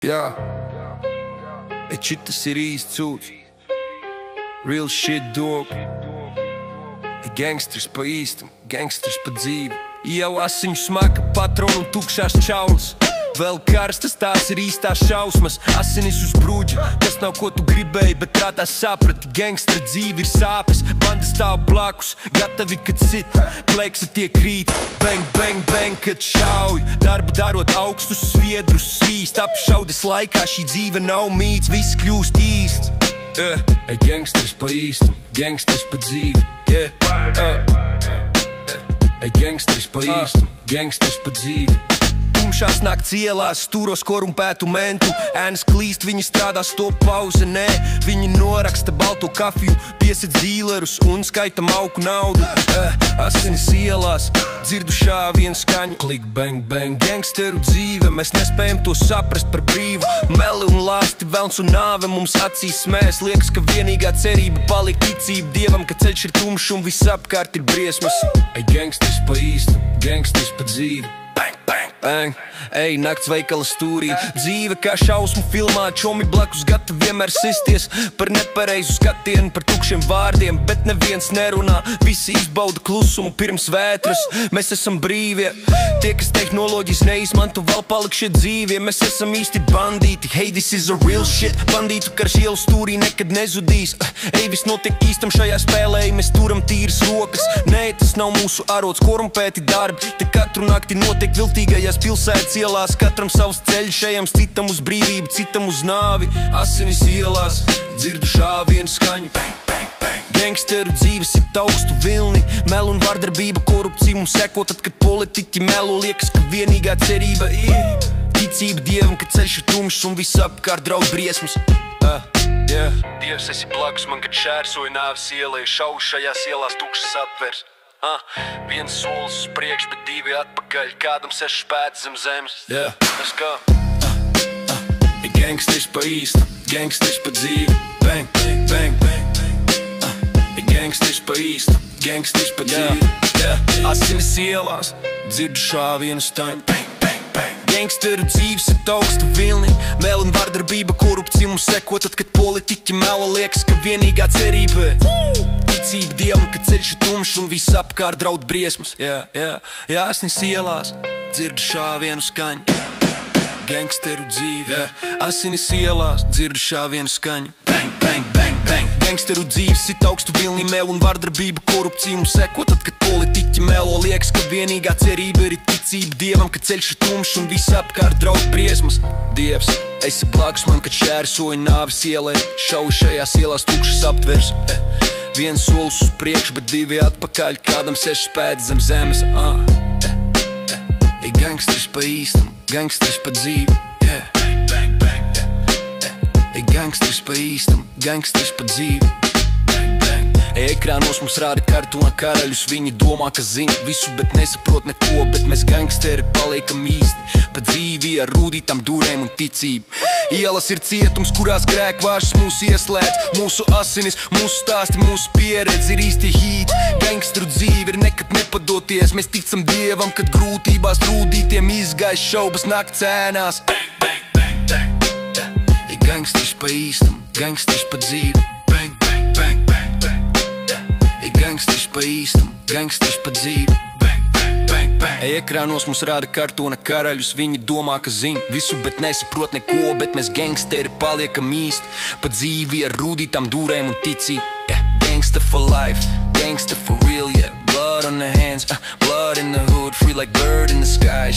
Jā, šitas ir īsts cūts. Real shit, dog. Gangsters pa īstam, gangsters pa dzīvi. Jau asiņu smaka, patronu un tukšās čaunas. Vēl karstas, tās ir īstās šausmas. Asinis uz brūģa, tas nav ko tu gribēji, bet prātā saprati. Gangstera dzīve ir sāpes, banda stāv blakus, gatavi, kad sit, pleksa tiek rīt. Bang, bang, bang, kad šauj, darbu darot augstus sviedrus svīst. Apšaudes laikā šī dzīve nav mīts, viss kļūst īsts. Gangsters pa īstam, gangsters pa dzīvi. Gangsters pa īstam, gangsters pa dzīvi. Tumšās nakts ielās, stūros korumpētu mentu. Ēnas klīst, viņi strādā, stop pauze, nē. Viņi noraksta balto kafiju, piesedz dīlerus un skaita mauku naudu. Asinis ielās, dzirdu šāvienu skaņu. Klik, bang, bang, gangsteru dzīve. Mēs nespējam to saprast par brīvu. Meli un lāsti, velns un nāve mums acīs smēs. Liekas, ka vienīgā cerība paliek ticība Dievam, ka ceļš ir tumšs un viss apkārt ir briesmas. Gangsters pa īstam, gangsters pa dzīvi. Bang, bang, bang, ej, nakts veikala stūrī. Dzīve kā šausmu filmā, čomi blakus gatavi vienmēr sisties par nepareizu skatienu, par tukšiem vārdiem, bet neviens nerunā. Visi izbauda klusumu pirms vētras. Mēs esam brīvie, tie, kas tehnoloģijas neizmanto, vēl palikšie dzīvie. Mēs esam īsti bandīti, hey, this is a real shit. Bandītu karš ielu stūrī nekad nezudīs. Ej, viss notiek īstam šajā spēlē, mēs turam tīras rokas. Nē, tas nav mūsu arots, korumpēti darbi. Te katru nakti notiek viltīgajās pilsētas ielās. Katram savs ceļš, ejams citam uz brīvību, citam uz nāvi. Asinis ielās, dzirdu šāvienu skaņu. Bang, bang, bang. Gangsteru dzīves ir augstu vilni. Melu un vardarbība, korupcija mums seko tad, kad politiķi melo. Liekas, ka vienīgā cerība ir ticība Dievam, ka ceļš ir tumšs un viss apkārt draud briesmas. Dievs, esi blakus man, kad šērsoju nāves ielai. Šauju šajās ielās tukšas atvers. Viens solis uz priekš, bet divi atpakaļ. Kādam sešas pēdas zem zemes. Tas kā gangsters pa īstam, gangsters pa dzīvi. Bang, bang, bang. Gangsters pa īstam, gangsters pa dzīvi. Asinis ielās, dzirdu šāvienu staņu. Bang, bang, bang. Gangsteru dzīves ir augstu vilni. Mel un vardarbība, korupcija mums seko tad, kad politiķi melo. Liekas, ka vienīgā cerība ticība Dievam, ka ceļš ir tumšs un viss apkārt draud briesmas. Asinis ielās, dzirdu šāvienu skaņu. Gangsteru dzīve, asinis ielās, dzirdu šāvienu skaņu. Bang, bang, bang, bang. Gangsteru dzīves ir augstu vilni. Mel un vardarbība, korupcija mums seko tad, kad politiķi melo. Liekas, ka vienīgā cerība ir ticība Dievam, ka ceļš ir tumšs un viss apkārt draud briesmas. Dievs, esi blakus man, kad šērsoju nāves ielai. Šauju šajās ielās tukšas aptvers. Viens solis uz priekšu, bet divi atpakaļ. Kādam sešas pēdas zem zemes. Gangsters pa īstam, gangsters pa dzīvi. Gangsters pa īstam, gangsters pa dzīvi. Ekrānos mums rāda kartona karaļus. Viņi domā, ka zina visu, bet nesaprot neko. Bet mēs gangsteri paliekam īsti pa dzīvi ar rūdītām durēm un ticību. Ielas ir cietums, kurās grēkvāršas mūs ieslēdz. Mūsu asinis, mūsu stāsti, mūsu pieredze ir īsti hīt. Gangsteru dzīve ir nekad nepadoties. Mēs ticam Dievam, kad grūtībās rūdītiem izgājas šaubas nakts ēnās. Bang, bang, bang, bang. Gangsters pa īstam, gangsters pa dzīvi. Bang, bang, bang, bang, bang. Gangsters pa īstam, gangsters pa dzīvi. Bang, bang, bang, bang. Ekrānos mums rāda kartona karaļus. Viņi domā, ka zina visu, bet nesaprot neko. Bet mēs gangsteri paliekam īsti pa dzīvi ar rūdītām durēm un ticību. Gangster for life, gangster for real, yeah. Blood on the hands, blood in the hood, free like bird in the sky.